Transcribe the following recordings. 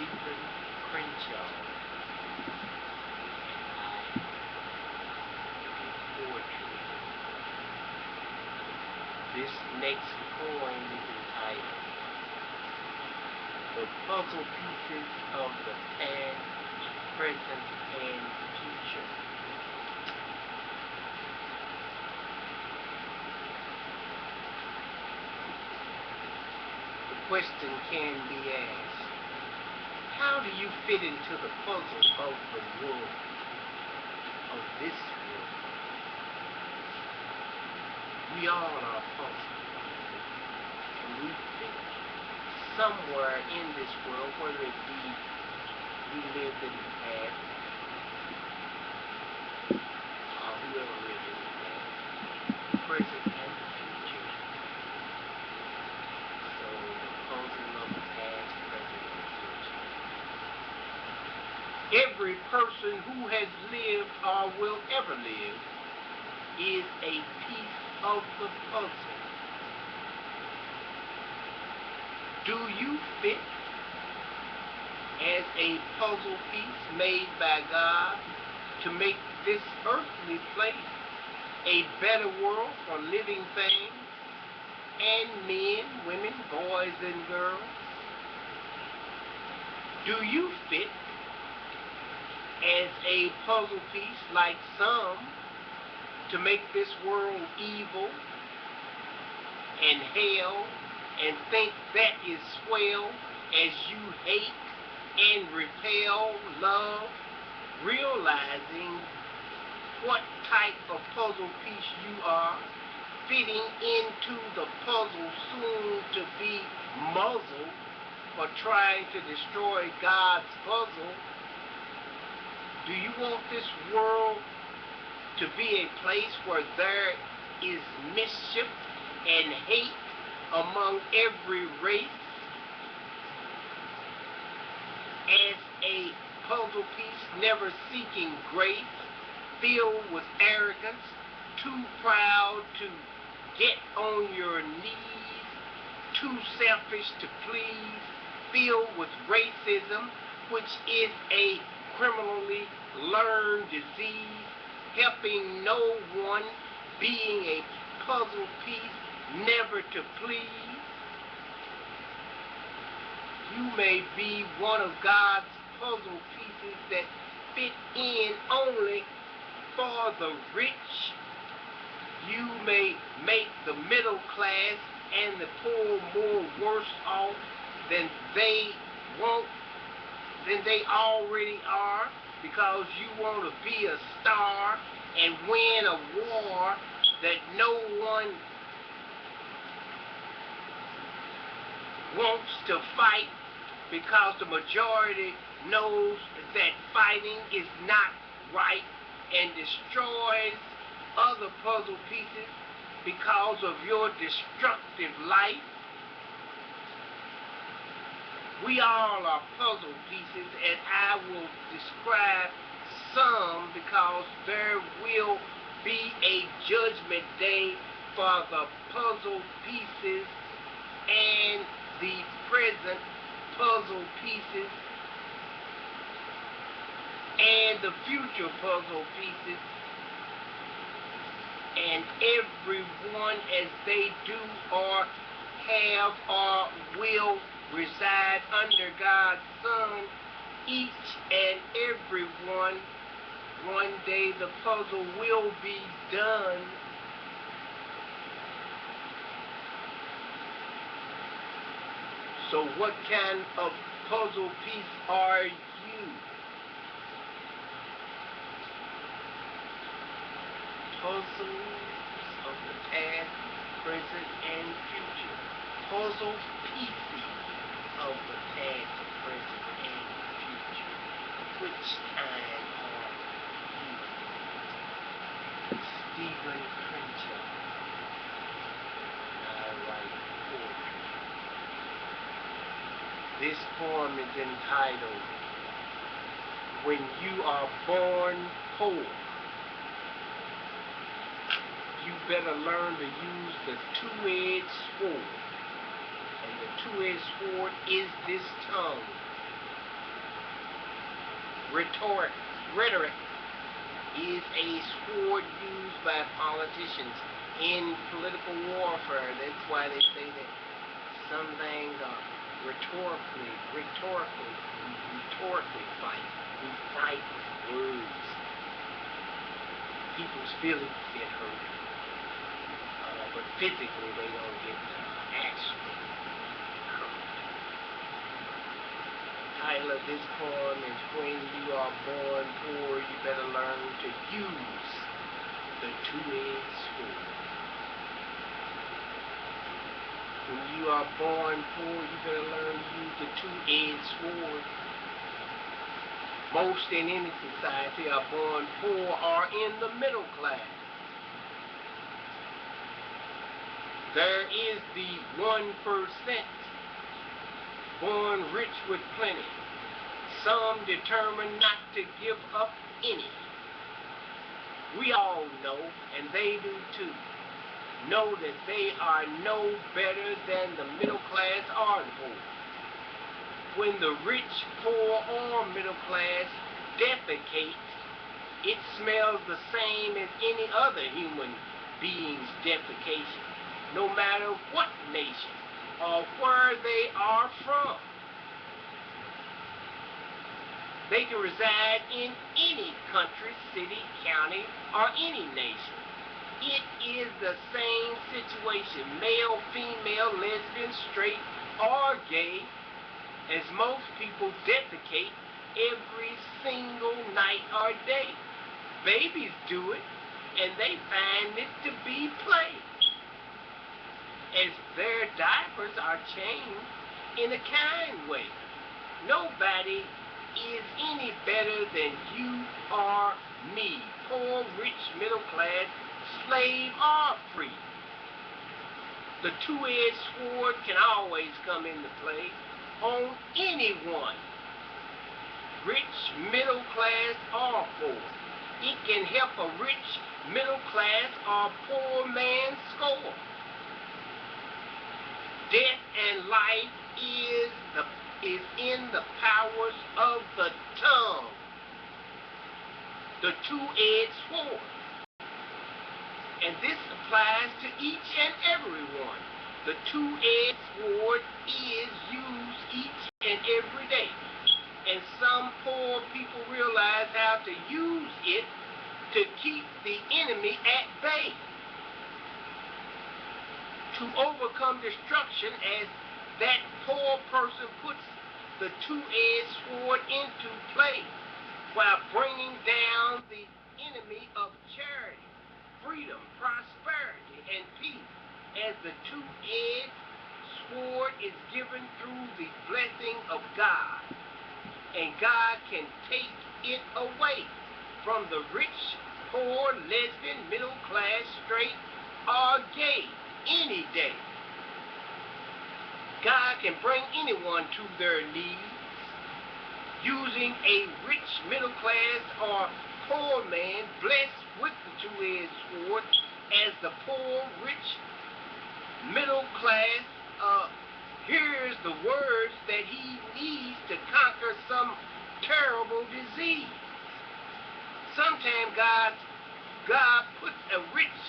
Stephen Crenshaw, and I poetry. This next poem is entitled The Puzzle Pieces of the Past, Present, and Future. The question can be asked, how do you fit into the puzzle of the world, of this world? We all are puzzled, and we fit somewhere in this world, whether it be we lived in the past, or whoever lived in the past, present, and the future. So the puzzle of the past, present, and future. Every person who has lived or will ever live is a piece of the puzzle. Do you fit as a puzzle piece made by God to make this earthly place a better world for living things and men, women, boys, and girls? Do you fit as a puzzle piece like some to make this world evil and hell and think that is swell as you hate and repel love, realizing what type of puzzle piece you are, fitting into the puzzle soon to be muzzled for trying to destroy God's puzzle? Do you want this world to be a place where there is mischief and hate among every race? As a puzzle piece never seeking grace, filled with arrogance, too proud to get on your knees, too selfish to please, filled with racism, which is a criminally learned disease, helping no one, being a puzzle piece never to please. You may be one of God's puzzle pieces that fit in only for the rich. You may make the middle class and the poor more worse off than they already are, because you want to be a star and win a war that no one wants to fight, because the majority knows that fighting is not right, and destroys other puzzle pieces because of your destructive life. We all are puzzle pieces, and I will describe some because there will be a judgment day for the puzzle pieces and the present puzzle pieces and the future puzzle pieces, and everyone as they do or have or will reside under God's Son, each and every one day the puzzle will be done. So what kind of puzzle piece are you? Puzzles of the past, present, and future. Puzzle pieces of the past, present, and future. Which kind are you? Stephen Crenshaw. I write poetry. This poem is entitled, When You Are Born Poor. You better learn to use the two-edged sword. And the two-edged sword is this tongue. Rhetoric is a sword used by politicians in political warfare. That's why they say that some things are rhetorically fight. We fight with words. People's feelings get hurt, but physically they don't get actually hurt. The title of this poem is When You Are Born Poor, You Better Learn to Use the Two-Edged Sword. When you are born poor, you better learn to use the two-edged sword. Most in any society are born poor or in the middle class. There is the 1% born rich with plenty. Some determined not to give up any. We all know, and they do too, know that they are no better than the middle class or the poor. When the rich, poor, or middle class defecates, it smells the same as any other human being's defecation, no matter what nation or where they are from. They can reside in any country, city, county, or any nation. It is the same situation, male, female, lesbian, straight, or gay, as most people defecate every single night or day. Babies do it, and they find it to be play, as their diapers are changed in a kind way. Nobody is any better than you or me, poor, rich, middle class, slave, or free. The two-edged sword can always come into play on anyone, rich, middle class, or poor. It can help a rich, middle class, or poor man score. Death and life is in the powers of the tongue, the two-edged sword. And this applies to each and every one. The two-edged sword is used each and every day. And some poor people realize how to use it to keep the enemy at bay, to overcome destruction, as that poor person puts the two-edged sword into play while bringing down the enemy of charity, freedom, prosperity, and peace, as the two-edged sword is given through the blessing of God, and God can take it away from the rich, poor, lesbian, middle class, straight, or gay any day. God can bring anyone to their knees using a rich, middle class, or poor man blessed with the two-edged sword, as the poor, rich, middle class hears the words that he needs to conquer some terrible disease. Sometimes God puts a rich,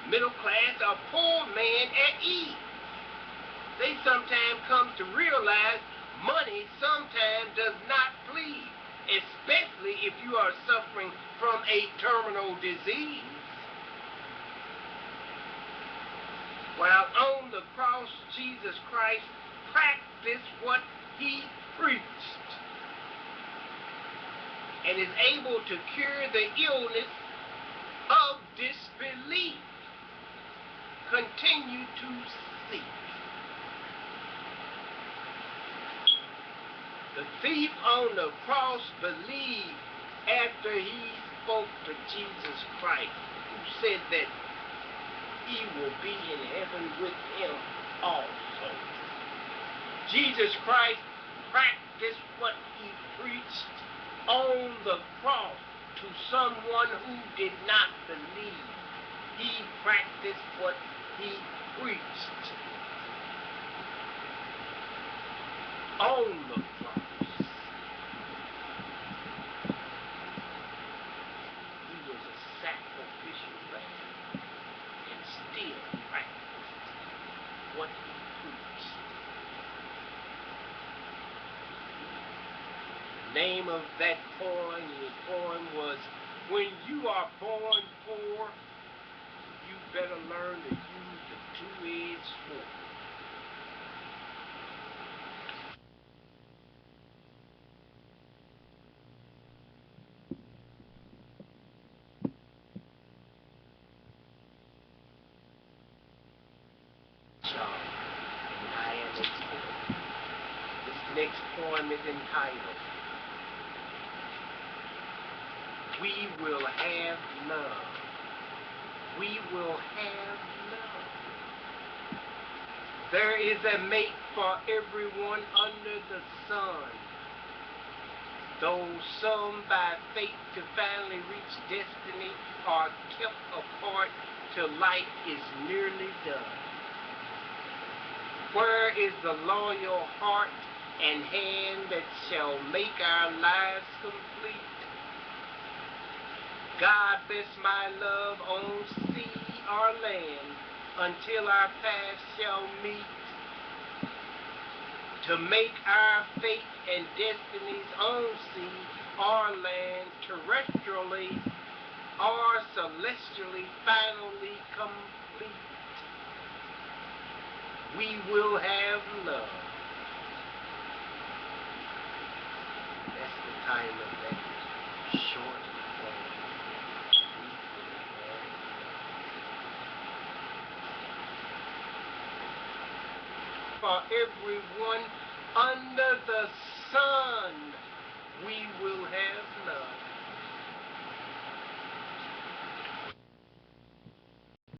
middle class, or poor man at ease. They sometimes come to realize money sometimes does not please, especially if you are suffering from a terminal disease. While on the cross, Jesus Christ practiced what he preached and is able to cure the illness of disbelief. Continue to seek. The thief on the cross believed after he spoke to Jesus Christ, who said that he will be in heaven with him also. Jesus Christ practiced what he preached on the cross to someone who did not believe. He practiced what he preached on the cross. Name of that poem was, When You Are Born Poor, You Better Learn to Use the Two-Edged Fork. And I am its poet. This next poem is entitled, We Will Have Love. We will have love. There is a mate for everyone under the sun. Though some by fate to finally reach destiny are kept apart till life is nearly done. Where is the loyal heart and hand that shall make our lives complete? God bless my love on sea or land until our paths shall meet, to make our fate and destinies on sea or land, terrestrially or celestially, finally complete. We will have love. That's the title of that short poem. For everyone under the